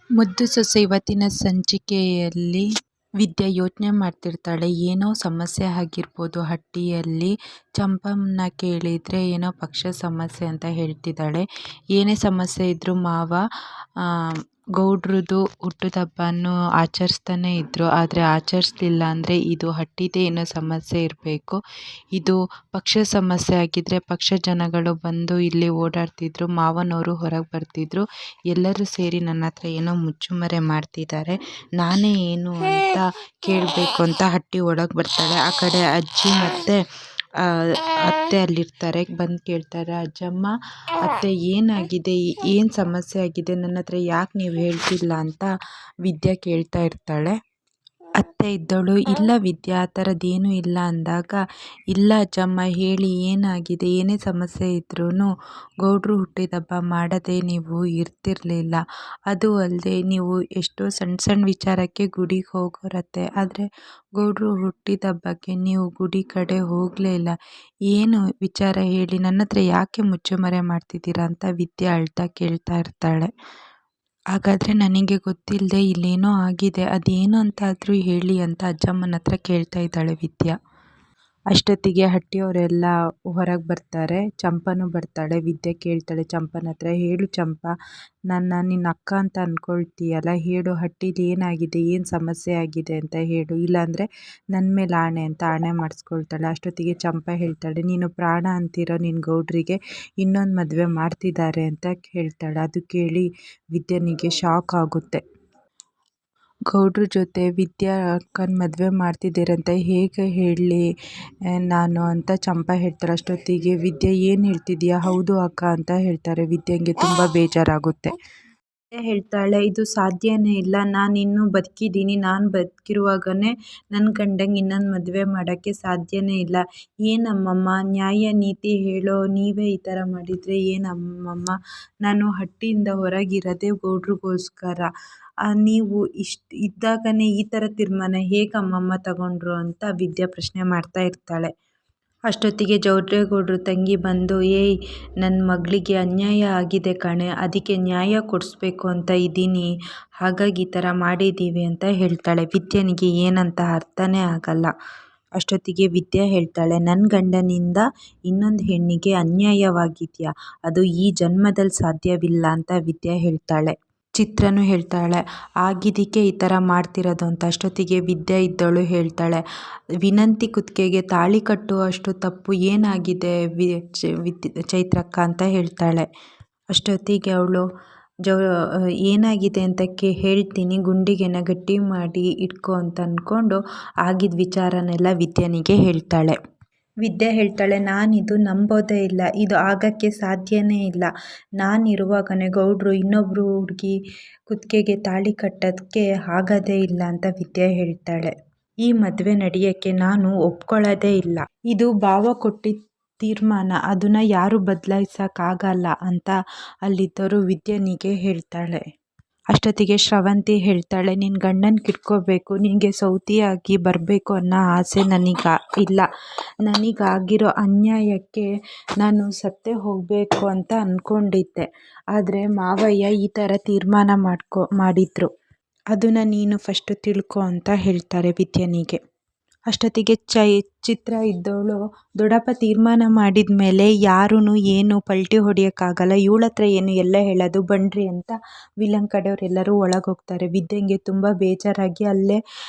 ಮುದ್ದು ಸೊಸೆ ಇವತ್ತಿನ ಸಂಚಿಕೆಯಲ್ಲಿ ವಿದ್ಯಾ ಯೋಚನೆ ಮಾಡ್ತಿರ್ತಾಳೆ. ಏನೋ ಸಮಸ್ಯೆ ಆಗಿರ್ಬೋದು ಹಟ್ಟಿಯಲ್ಲಿ. ಚಂಪಮ್ಮನ ಕೇಳಿದರೆ ಏನೋ ಪಕ್ಷ ಸಮಸ್ಯೆ ಅಂತ ಹೇಳ್ತಿದ್ದಾಳೆ. ಏನೇ ಸಮಸ್ಯೆ ಇದ್ದರೂ ಮಾವ ಗೌಡ್ರದ್ದು ಹುಟ್ಟುಹಬ್ಬನೂ ಆಚರಿಸ್ತಾನೆ ಇದ್ದರು. ಆದರೆ ಆಚರಿಸ್ಲಿಲ್ಲ ಅಂದರೆ ಇದು ಹಟ್ಟಿದೇ ಏನೋ ಸಮಸ್ಯೆ ಇರಬೇಕು. ಇದು ಪಕ್ಷ ಸಮಸ್ಯೆ ಆಗಿದ್ದರೆ ಪಕ್ಷ ಜನಗಳು ಬಂದು ಇಲ್ಲಿ ಓಡಾಡ್ತಿದ್ರು, ಮಾವನವರು ಹೊರಗೆ ಬರ್ತಿದ್ರು. ಎಲ್ಲರೂ ಸೇರಿ ನನ್ನ ಹತ್ರ ಏನೋ ಮುಚ್ಚುಮರೆ ಮಾಡ್ತಿದ್ದಾರೆ. ನಾನೇ ಏನು ಅಂತ ಕೇಳಬೇಕು ಅಂತ ಹಟ್ಟಿ ಒಳಗೆ ಬರ್ತಾಳೆ. ಆ ಕಡೆ ಅಜ್ಜಿ ಮತ್ತು ಅತ್ತೆ ಅಲ್ಲಿರ್ತಾರೆ. ಬಂದು ಕೇಳ್ತಾರೆ, ಅಜ್ಜಮ್ಮ ಅತ್ತೆ ಏನಾಗಿದೆ, ಏನು ಸಮಸ್ಯೆ ಆಗಿದೆ, ನನ್ನ ಹತ್ರ ಯಾಕೆ ನೀವು ಹೇಳ್ತಿಲ್ಲ ಅಂತ ವಿದ್ಯಾ ಕೇಳ್ತಾ ಇರ್ತಾಳೆ. ಅತ್ತೆ ಇದ್ದವಳು, ಇಲ್ಲ ವಿದ್ಯಾ ಆ ಥರದ್ದೇನೂ ಇಲ್ಲ ಅಂದಾಗ, ಇಲ್ಲ ಅಜ್ಜಮ್ಮ ಹೇಳಿ ಏನಾಗಿದೆ, ಏನೇ ಸಮಸ್ಯೆ ಇದ್ರೂ ಗೌಡ್ರು ಹುಟ್ಟಿದಬ್ಬ ಮಾಡದೆ ನೀವು ಇರ್ತಿರಲಿಲ್ಲ. ಅದು ಅಲ್ಲದೆ ನೀವು ಎಷ್ಟೋ ಸಣ್ಣ ಸಣ್ಣ ವಿಚಾರಕ್ಕೆ ಗುಡಿಗೆ ಹೋಗೋರತ್ತೆ, ಆದರೆ ಗೌಡ್ರು ಹುಟ್ಟಿದಬ್ಬಕ್ಕೆ ನೀವು ಗುಡಿ ಕಡೆ ಹೋಗಲೇ ಇಲ್ಲ. ಏನು ವಿಚಾರ ಹೇಳಿ, ನನ್ನ ಹತ್ರ ಯಾಕೆ ಮುಚ್ಚುಮರೆ ಮಾಡ್ತಿದ್ದೀರಾ ಅಂತ ವಿದ್ಯಾ ಅಳ್ತಾ ಕೇಳ್ತಾ ಇರ್ತಾಳೆ. ಹಾಗಾದರೆ ನನಗೆ ಗೊತ್ತಿಲ್ಲದೆ ಇಲ್ಲೇನೋ ಆಗಿದೆ, ಅದೇನು ಅಂತಾದರೂ ಹೇಳಿ ಅಂತ ಅಜ್ಜಮ್ಮನ ಹತ್ರ ಕೇಳ್ತಾ ಇದ್ದಾಳೆ ವಿದ್ಯಾ. ಅಷ್ಟೊತ್ತಿಗೆ ಹಟ್ಟಿಯವರೆಲ್ಲ ಹೊರಗೆ ಬರ್ತಾರೆ. ಚಂಪನೂ ಬರ್ತಾಳೆ. ವಿದ್ಯೆ ಕೇಳ್ತಾಳೆ ಚಂಪನ ಹತ್ರ, ಹೇಳು ಚಂಪ, ನಿನ್ನ ಅಕ್ಕ ಅಂತ ಅಂದ್ಕೊಳ್ತೀಯಲ್ಲ, ಹೇಳು ಹಟ್ಟೀಲಿ ಏನಾಗಿದೆ, ಏನು ಸಮಸ್ಯೆ ಆಗಿದೆ ಅಂತ ಹೇಳು, ಇಲ್ಲಾಂದರೆ ನನ್ನ ಮೇಲೆ ಆಣೆ ಅಂತ ಆಣೆ ಮಾಡಿಸ್ಕೊಳ್ತಾಳೆ. ಅಷ್ಟೊತ್ತಿಗೆ ಚಂಪ ಹೇಳ್ತಾಳೆ, ನೀನು ಪ್ರಾಣ ಅಂತಿರೋ ನಿನ್ನ ಗೌಡ್ರಿಗೆ ಇನ್ನೊಂದು ಮದುವೆ ಮಾಡ್ತಿದ್ದಾರೆ ಅಂತ ಹೇಳ್ತಾಳೆ. ಅದು ಕೇಳಿ ವಿದ್ಯನಿಗೆ ಶಾಕ್ ಆಗುತ್ತೆ. ಗೌಡ್ರ ಜೊತೆ ವಿದ್ಯಾ ಅಕ್ಕನ ಮದುವೆ ಮಾಡ್ತಿದ್ದೀರಂತ ಹೇಗೆ ಹೇಳಲಿ ನಾನು ಅಂತ ಚಂಪಾ ಹೇಳ್ತಾರೆ. ಅಷ್ಟೊತ್ತಿಗೆ ವಿದ್ಯಾ ಏನು ಹೇಳ್ತಿದ್ದೀಯಾ, ಹೌದು ಅಕ್ಕ ಅಂತ ಹೇಳ್ತಾರೆ. ವಿದ್ಯೆಗೆ ತುಂಬ ಬೇಜಾರಾಗುತ್ತೆ. ವಿದ್ಯಾ ಹೇಳ್ತಾಳೆ, ಇದು ಸಾಧ್ಯನೇ ಇಲ್ಲ, ನಾನು ಇನ್ನೂ ಬದುಕಿದ್ದೀನಿ, ನಾನು ಬದುಕಿರುವಾಗನೇ ನನ್ನ ಗಂಡಂಗೆ ಇನ್ನೊಂದು ಮದುವೆ ಮಾಡೋಕ್ಕೆ ಸಾಧ್ಯನೇ ಇಲ್ಲ. ಏನಮ್ಮಮ್ಮ ನ್ಯಾಯ ನೀತಿ ಹೇಳೋ, ನೀವೇ ಈ ಥರ ಮಾಡಿದರೆ ಏನಮ್ಮಮ್ಮ, ನಾನು ಹಟ್ಟಿಯಿಂದ ಹೊರಗಿರೋದೇ ಗೌಡ್ರಿಗೋಸ್ಕರ, ನೀವು ಇದ್ದಾಗನೇ ಈ ಥರ ತೀರ್ಮಾನ ಹೇಗಮ್ಮಮ್ಮ ತಗೊಂಡ್ರು ಅಂತ ವಿದ್ಯಾ ಪ್ರಶ್ನೆ ಮಾಡ್ತಾ ಇರ್ತಾಳೆ. ಅಷ್ಟೊತ್ತಿಗೆ ಜವರೇಗೌಡ್ರ ತಂಗಿ ಬಂದು, ಏಯ್ ನನ್ನ ಮಗಳಿಗೆ ಅನ್ಯಾಯ ಆಗಿದೆ ಕಣೆ, ಅದಕ್ಕೆ ನ್ಯಾಯ ಕೊಡಿಸ್ಬೇಕು ಅಂತ ಇದ್ದೀನಿ, ಹಾಗಾಗಿ ಈ ಥರ ಮಾಡಿದ್ದೀವಿ ಅಂತ ಹೇಳ್ತಾಳೆ. ವಿದ್ಯನಿಗೆ ಏನಂತ ಅರ್ಥನೇ ಆಗಲ್ಲ. ಅಷ್ಟೊತ್ತಿಗೆ ವಿದ್ಯಾ ಹೇಳ್ತಾಳೆ, ನನ್ನ ಗಂಡನಿಂದ ಇನ್ನೊಂದು ಹೆಣ್ಣಿಗೆ ಅನ್ಯಾಯವಾಗಿದೆಯಾ, ಅದು ಈ ಜನ್ಮದಲ್ಲಿ ಸಾಧ್ಯವಿಲ್ಲ ಅಂತ ವಿದ್ಯಾ ಹೇಳ್ತಾಳೆ. ಚಿತ್ರನೂ ಹೇಳ್ತಾಳೆ, ಆಗಿದ್ದಕ್ಕೆ ಈ ಥರ ಮಾಡ್ತಿರೋದು ಅಂತ. ಅಷ್ಟೊತ್ತಿಗೆ ವಿದ್ಯಾ ಇದ್ದವಳು ಹೇಳ್ತಾಳೆ, ವಿನಂತಿ ಕುತ್ತಿಗೆಗೆ ತಾಳಿ ಕಟ್ಟುವಷ್ಟು ತಪ್ಪು ಏನಾಗಿದೆ ಚೈತ್ರಕ್ಕ ಅಂತ ಹೇಳ್ತಾಳೆ. ಅಷ್ಟೊತ್ತಿಗೆ ಅವಳು ಏನಾಗಿದೆ ಅಂತ ಹೇಳ್ತೀನಿ, ಗುಂಡಿಗೆನ ಗಟ್ಟಿ ಮಾಡಿ ಇಟ್ಕೊ ಅಂತ ಅಂದ್ಕೊಂಡು ಆಗಿದ್ದ ವಿಚಾರನೆಲ್ಲ ವಿದ್ಯನಿಗೆ ಹೇಳ್ತಾಳೆ. ವಿದ್ಯಾ ಹೇಳ್ತಾಳೆ, ನಾನಿದು ನಂಬೋದೇ ಇಲ್ಲ, ಇದು ಆಗೋಕ್ಕೆ ಸಾಧ್ಯನೇ ಇಲ್ಲ, ನಾನಿರುವಾಗನೇ ಗೌಡ್ರು ಇನ್ನೊಬ್ಬರು ಹುಡುಗಿ ಕುತ್ತಿಗೆಗೆ ತಾಳಿ ಕಟ್ಟೋದಕ್ಕೆ ಆಗೋದೇ ಇಲ್ಲ ಅಂತ ವಿದ್ಯಾ ಹೇಳ್ತಾಳೆ. ಈ ಮದುವೆ ನಡೆಯೋಕ್ಕೆ ನಾನು ಒಪ್ಕೊಳ್ಳೋದೇ ಇಲ್ಲ, ಇದು ಭಾವ ಕೊಟ್ಟಿದ್ದ ತೀರ್ಮಾನ, ಅದನ್ನು ಯಾರೂ ಬದಲಾಯಿಸೋಕ್ಕಾಗಲ್ಲ ಅಂತ ಅಲ್ಲಿದ್ದವರು ವಿದ್ಯನಿಗೆ ಹೇಳ್ತಾಳೆ. ಅಷ್ಟೊತ್ತಿಗೆ ಶ್ರವಂತಿ ಹೇಳ್ತಾಳೆ, ನಿನ್ನ ಗಂಡನ ಕಿಟ್ಕೋಬೇಕು, ನಿನಗೆ ಸೌತಿಯಾಗಿ ಬರಬೇಕು ಅನ್ನೋ ಆಸೆ ಇಲ್ಲ, ನನಗಾಗಿರೋ ಅನ್ಯಾಯಕ್ಕೆ ನಾನು ಸತ್ತೇ ಹೋಗಬೇಕು ಅಂತ ಅಂದ್ಕೊಂಡಿದ್ದೆ, ಆದರೆ ಮಾವಯ್ಯ ಈ ಥರ ತೀರ್ಮಾನ ಮಾಡಿದ್ರು, ಅದನ್ನು ನೀನು ಫಸ್ಟು ತಿಳ್ಕೊ ಅಂತ ಹೇಳ್ತಾರೆ ವಿದ್ಯನಿಗೆ. ಅಷ್ಟೊತ್ತಿಗೆ ಚಿತ್ರ ಇದ್ದವಳು, ದೊಡ್ಡಪ್ಪ ತೀರ್ಮಾನ ಮಾಡಿದ ಮೇಲೆ ಯಾರೂ ಏನು ಪಲ್ಟಿ ಹೊಡಿಯೋಕ್ಕಾಗಲ್ಲ, ಇವಳ ಹತ್ರ ಏನು ಎಲ್ಲ ಹೇಳೋದು ಬನ್ನಿರಿ ಅಂತ ವಿಲನ್ ಕಡೆಯವರೆಲ್ಲರೂ ಒಳಗೆ ಹೋಗ್ತಾರೆ. ವಿದ್ಯೆಗೆ ತುಂಬ ಬೇಜಾರಾಗಿ ಅಲ್ಲೇ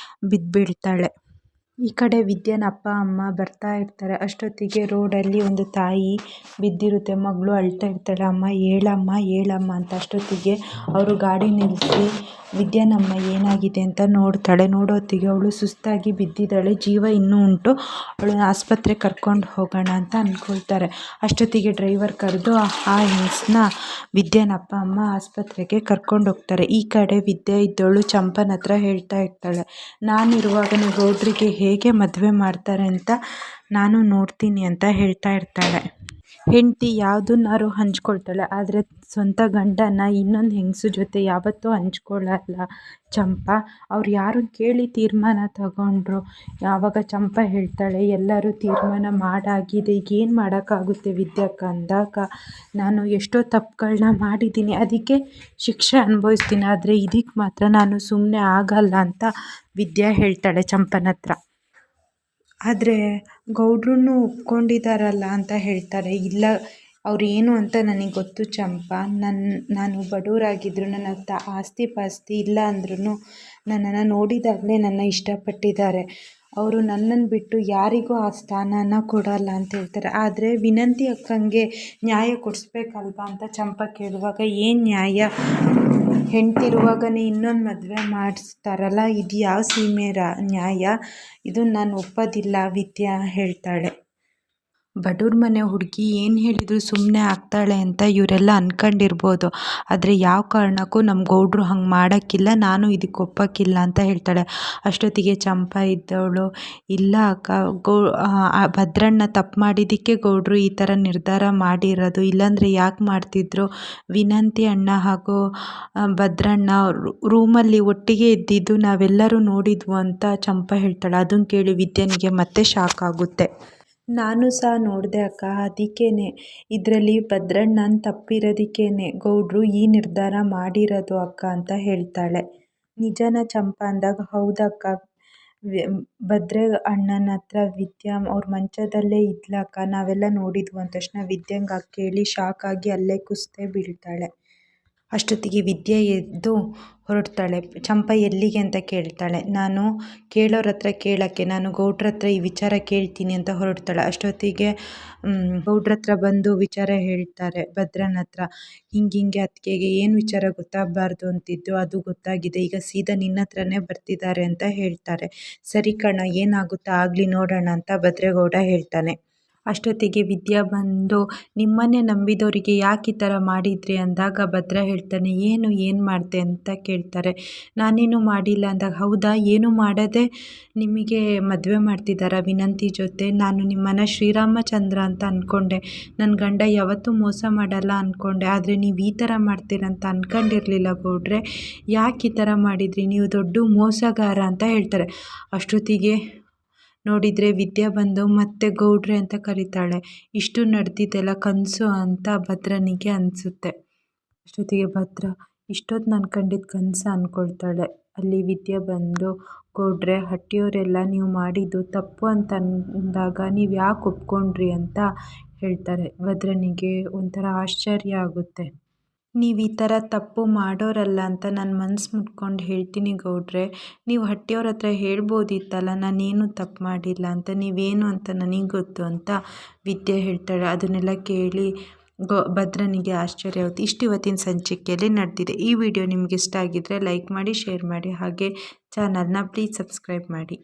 ಬಿದ್ದುಬೀಳ್ತಾಳೆ. ಈ ಕಡೆ ವಿದ್ಯನ ಅಪ್ಪ ಅಮ್ಮ ಬರ್ತಾ ಇರ್ತಾರೆ. ಅಷ್ಟೊತ್ತಿಗೆ ರೋಡಲ್ಲಿ ಒಂದು ತಾಯಿ ಬಿದ್ದಿರುತ್ತೆ. ಮಗಳು ಅಳ್ತಾ ಇರ್ತಾಳೆ, ಅಮ್ಮ ಹೇಳಮ್ಮ ಹೇಳಮ್ಮ ಅಂತ. ಅಷ್ಟೊತ್ತಿಗೆ ಅವರು ಗಾಡಿ ನಿಲ್ಲಿಸಿ ವಿದ್ಯಾನಮ್ಮ ಏನಾಗಿದೆ ಅಂತ ನೋಡ್ತಾಳೆ. ನೋಡೋತ್ತಿಗೆ ಅವಳು ಸುಸ್ತಾಗಿ ಬಿದ್ದಿದ್ದಾಳೆ, ಜೀವ ಇನ್ನೂ ಉಂಟು, ಅವಳನ್ನ ಆಸ್ಪತ್ರೆಗೆ ಕರ್ಕೊಂಡು ಹೋಗೋಣ ಅಂತ ಅಂದ್ಕೊಳ್ತಾರೆ. ಅಷ್ಟೊತ್ತಿಗೆ ಡ್ರೈವರ್ ಕರೆದು ಆ ಹೆಂಗಸನ್ನ ವಿದ್ಯಾನ ಅಪ್ಪ ಅಮ್ಮ ಆಸ್ಪತ್ರೆಗೆ ಕರ್ಕೊಂಡು ಹೋಗ್ತಾರೆ. ಈ ಕಡೆ ವಿದ್ಯಾ ಇದ್ದವಳು ಚಂಪನ ಹತ್ರ ಹೇಳ್ತಾ ಇರ್ತಾಳೆ, ನಾನಿರುವಾಗನೇ ಗೌಡ್ರಿಗೆ ಹೇಗೆ ಮದುವೆ ಮಾಡ್ತಾರೆ ಅಂತ ನಾನು ನೋಡ್ತೀನಿ ಅಂತ ಹೇಳ್ತಾ ಇರ್ತಾಳೆ. ಹೆಂಡತಿ ಯಾವುದನ್ನಾರು ಹಂಚ್ಕೊಳ್ತಾಳೆ, ಆದರೆ ಸ್ವಂತ ಗಂಡನ ಇನ್ನೊಂದು ಹೆಂಗಸು ಜೊತೆ ಯಾವತ್ತೂ ಹಂಚ್ಕೊಳ್ಳಲ್ಲ ಚಂಪಾ. ಅವ್ರು ಯಾರು ಕೇಳಿ ತೀರ್ಮಾನ ತಗೊಂಡ್ರು. ಆವಾಗ ಚಂಪಾ ಹೇಳ್ತಾಳೆ, ಎಲ್ಲರೂ ತೀರ್ಮಾನ ಮಾಡಾಗಿದೆ, ಈಗ ಏನು ಮಾಡೋಕ್ಕಾಗುತ್ತೆ ವಿದ್ಯಕ್ಕ ಅಂದಾಗ, ನಾನು ಎಷ್ಟೋ ತಪ್ಪುಗಳನ್ನ ಮಾಡಿದ್ದೀನಿ, ಅದಕ್ಕೆ ಶಿಕ್ಷೆ ಅನುಭವಿಸ್ತೀನಿ, ಆದರೆ ಇದಕ್ಕೆ ಮಾತ್ರ ನಾನು ಸುಮ್ಮನೆ ಆಗಲ್ಲ ಅಂತ ವಿದ್ಯಾ ಹೇಳ್ತಾಳೆ ಚಂಪನ ಹತ್ರ. ಆದರೆ ಗೌಡ್ರೂ ಒಪ್ಕೊಂಡಿದ್ದಾರಲ್ಲ ಅಂತ ಹೇಳ್ತಾರೆ. ಇಲ್ಲ, ಅವ್ರು ಏನು ಅಂತ ನನಗೆ ಗೊತ್ತು ಚಂಪಾ, ನಾನು ಬಡವರಾಗಿದ್ರು ನನ್ನ ಹತ್ರ ಆಸ್ತಿ ಪಾಸ್ತಿ ಇಲ್ಲ ಅಂದ್ರೂ ನನ್ನನ್ನು ನೋಡಿದಾಗಲೇ ನನ್ನ ಇಷ್ಟಪಟ್ಟಿದ್ದಾರೆ. ಅವರು ನನ್ನನ್ನು ಬಿಟ್ಟು ಯಾರಿಗೂ ಆ ಸ್ಥಾನನ ಕೊಡಲ್ಲ ಅಂತ ಹೇಳ್ತಾರೆ. ಆದರೆ ವಿನಂತಿ ಅಕ್ಕಂಗೆ ನ್ಯಾಯ ಕೊಡಿಸ್ಬೇಕಲ್ವಾ ಅಂತ ಚಂಪಾ ಕೇಳುವಾಗ, ಏನು ನ್ಯಾಯ, ಹೆಂಡ್ತಿರುವಾಗನೇ ಇನ್ನೊಂದು ಮದುವೆ ಮಾಡಿಸ್ತಾರಲ್ಲ, ಇದು ಯಾವ ಸೀಮೆ ನ್ಯಾಯ, ಇದನ್ನು ನಾನು ಒಪ್ಪೋದಿಲ್ಲ ವಿದ್ಯಾ ಹೇಳ್ತಾಳೆ. ಬಡವ್ರ ಮನೆ ಹುಡುಗಿ ಏನು ಹೇಳಿದ್ರು ಸುಮ್ಮನೆ ಆಗ್ತಾಳೆ ಅಂತ ಇವರೆಲ್ಲ ಅಂದ್ಕೊಂಡಿರ್ಬೋದು, ಆದರೆ ಯಾವ ಕಾರಣಕ್ಕೂ ನಮ್ಮ ಗೌಡ್ರು ಹಂಗೆ ಮಾಡೋಕ್ಕಿಲ್ಲ, ನಾನು ಇದಕ್ಕೆ ಒಪ್ಪೋಕ್ಕಿಲ್ಲ ಅಂತ ಹೇಳ್ತಾಳೆ. ಅಷ್ಟೊತ್ತಿಗೆ ಚಂಪಾ ಇದ್ದವಳು, ಇಲ್ಲ ಅಕ್ಕ, ಭದ್ರಣ್ಣ ತಪ್ಪು ಮಾಡಿದ್ದಕ್ಕೆ ಗೌಡ್ರು ಈ ಥರ ನಿರ್ಧಾರ ಮಾಡಿರೋದು, ಇಲ್ಲಾಂದರೆ ಯಾಕೆ ಮಾಡ್ತಿದ್ರು, ವಿನಂತಿ ಅಣ್ಣ ಹಾಗೂ ಭದ್ರಣ್ಣ ರೂಮಲ್ಲಿ ಒಟ್ಟಿಗೆ ಇದ್ದಿದ್ದು ನಾವೆಲ್ಲರೂ ನೋಡಿದ್ವು ಅಂತ ಚಂಪಾ ಹೇಳ್ತಾಳೆ. ಅದನ್ನು ಕೇಳಿ ವಿದ್ಯಾನಿಗೆ ಮತ್ತೆ ಶಾಕ್ ಆಗುತ್ತೆ. ನಾನು ಸಹ ನೋಡಿದೆ ಅಕ್ಕ, ಅದಕ್ಕೇನೆ ಇದರಲ್ಲಿ ಭದ್ರಣ್ಣನ ತಪ್ಪಿರೋದಕ್ಕೇನೆ ಗೌಡ್ರು ಈ ನಿರ್ಧಾರ ಮಾಡಿರೋದು ಅಕ್ಕ ಅಂತ ಹೇಳ್ತಾಳೆ. ನಿಜನ ಚಂಪಾ ಅಂದಾಗ, ಹೌದಕ್ಕ, ಭದ್ರೆ ಅಣ್ಣನ ಹತ್ರ ವಿದ್ಯಾ ಅವ್ರ ಮಂಚದಲ್ಲೇ ಇದ್ಲಕ್ಕ, ನಾವೆಲ್ಲ ನೋಡಿದ್ವು ಅಂದ ತಕ್ಷಣ ವಿದ್ಯಾಂಗ ಕೇಳಿ ಶಾಕ್ ಆಗಿ ಅಲ್ಲೇ ಕುಸ್ತೇ ಬೀಳ್ತಾಳೆ. ಅಷ್ಟೊತ್ತಿಗೆ ವಿದ್ಯೆ ಎದ್ದು ಹೊರಡ್ತಾಳೆ. ಚಂಪಾ ಎಲ್ಲಿಗೆ ಅಂತ ಕೇಳ್ತಾಳೆ. ನಾನು ಕೇಳೋರ ಹತ್ರ ಕೇಳೋಕ್ಕೆ, ನಾನು ಗೌಡ್ರ ಹತ್ರ ಈ ವಿಚಾರ ಕೇಳ್ತೀನಿ ಅಂತ ಹೊರಡ್ತಾಳೆ. ಅಷ್ಟೊತ್ತಿಗೆ ಗೌಡ್ರ ಹತ್ರ ಬಂದು ವಿಚಾರ ಹೇಳ್ತಾರೆ ಭದ್ರನ ಹತ್ರ. ಹಿಂಗೆ ಅತ್ತಿಗೆಗೆ ಏನು ವಿಚಾರ ಗೊತ್ತಾಗಬಾರ್ದು ಅಂತಿದ್ದು ಅದು ಗೊತ್ತಾಗಿದೆ, ಈಗ ಸೀದಾ ನಿನ್ನ ಹತ್ರನೇ ಬರ್ತಿದ್ದಾರೆ ಅಂತ ಹೇಳ್ತಾರೆ. ಸರಿ ಕಣ, ಏನಾಗುತ್ತಾ ಆಗಲಿ ನೋಡೋಣ ಅಂತ ಭದ್ರೇಗೌಡ ಹೇಳ್ತಾನೆ. ಅಷ್ಟೊತ್ತಿಗೆ ವಿದ್ಯಾ ಬಂದು, ನಿಮ್ಮನ್ನೇ ನಂಬಿದವರಿಗೆ ಯಾಕೆ ಈ ಥರ ಮಾಡಿದ್ರಿ ಅಂದಾಗ ಭದ್ರ ಹೇಳ್ತಾನೆ, ಏನು ಮಾಡಿದೆ ಅಂತ ಕೇಳ್ತಾರೆ. ನಾನೇನು ಮಾಡಿಲ್ಲ ಅಂದಾಗ, ಹೌದಾ, ಏನು ಮಾಡದೆ ನಿಮಗೆ ಮದುವೆ ಮಾಡ್ತಿದ್ದಾರಾ ವಿನಂತಿ ಜೊತೆ, ನಾನು ನಿಮ್ಮನ್ನು ಶ್ರೀರಾಮಚಂದ್ರ ಅಂತ ಅಂದ್ಕೊಂಡೆ, ನನ್ನ ಗಂಡ ಯಾವತ್ತೂ ಮೋಸ ಮಾಡಲ್ಲ ಅಂದ್ಕೊಂಡೆ, ಆದರೆ ನೀವು ಈ ಥರ ಮಾಡ್ತೀರಂತ ಅಂದ್ಕೊಂಡಿರಲಿಲ್ಲ ಗೌಡ್ರೆ, ಯಾಕೆ ಈ ಥರ ಮಾಡಿದ್ರಿ, ನೀವು ದೊಡ್ಡ ಮೋಸಗಾರ ಅಂತ ಹೇಳ್ತಾರೆ. ಅಷ್ಟೊತ್ತಿಗೆ ನೋಡಿದರೆ ವಿದ್ಯಾ ಬಂದು ಮತ್ತೆ ಗೌಡ್ರೆ ಅಂತ ಕರೀತಾಳೆ. ಇಷ್ಟು ನಡೆದಿದ್ದೆಲ್ಲ ಕನಸು ಅಂತ ಭದ್ರನಿಗೆ ಅನಿಸುತ್ತೆ. ಅಷ್ಟೊತ್ತಿಗೆ ಭದ್ರ ಇಷ್ಟೊತ್ತು ನಾನು ಕಂಡಿದ್ದು ಕನಸು ಅಂದ್ಕೊಳ್ತಾಳೆ. ಅಲ್ಲಿ ವಿದ್ಯಾ ಬಂದು, ಗೌಡ್ರೆ, ಹಟ್ಟಿಯವರೆಲ್ಲ ನೀವು ಮಾಡಿದ್ದು ತಪ್ಪು ಅಂತ ಅಂದಾಗ ನೀವು ಯಾಕೆ ಒಪ್ಕೊಂಡ್ರಿ ಅಂತ ಹೇಳ್ತಾರೆ. ಭದ್ರನಿಗೆ ಒಂಥರ ಆಶ್ಚರ್ಯ ಆಗುತ್ತೆ. ನೀವು ಈ ಥರ ತಪ್ಪು ಮಾಡೋರಲ್ಲ ಅಂತ ನಾನು ಮನಸ್ಸು ಮುಟ್ಕೊಂಡು ಹೇಳ್ತೀನಿ ಗೌಡ್ರೆ, ನೀವು ಹಟ್ಟಿಯವ್ರ ಹತ್ರ ಹೇಳ್ಬೋದಿತ್ತಲ್ಲ ನಾನೇನು ತಪ್ಪು ಮಾಡಿಲ್ಲ ಅಂತ, ನೀವೇನು ಅಂತ ನನಗೆ ಗೊತ್ತು ಅಂತ ವಿದ್ಯೆ ಹೇಳ್ತಾಳೆ. ಅದನ್ನೆಲ್ಲ ಕೇಳಿ ಭದ್ರನಿಗೆ ಆಶ್ಚರ್ಯ ಆಗುತ್ತೆ. ಇಷ್ಟು ಇವತ್ತಿನ ಸಂಚಿಕೆಯಲ್ಲಿ ನಡೆದಿದೆ. ಈ ವಿಡಿಯೋ ನಿಮ್ಗೆ ಇಷ್ಟ ಆಗಿದ್ದರೆ ಲೈಕ್ ಮಾಡಿ, ಶೇರ್ ಮಾಡಿ, ಹಾಗೆ ಚಾನಲ್ನ ಪ್ಲೀಸ್ ಸಬ್ಸ್ಕ್ರೈಬ್ ಮಾಡಿ.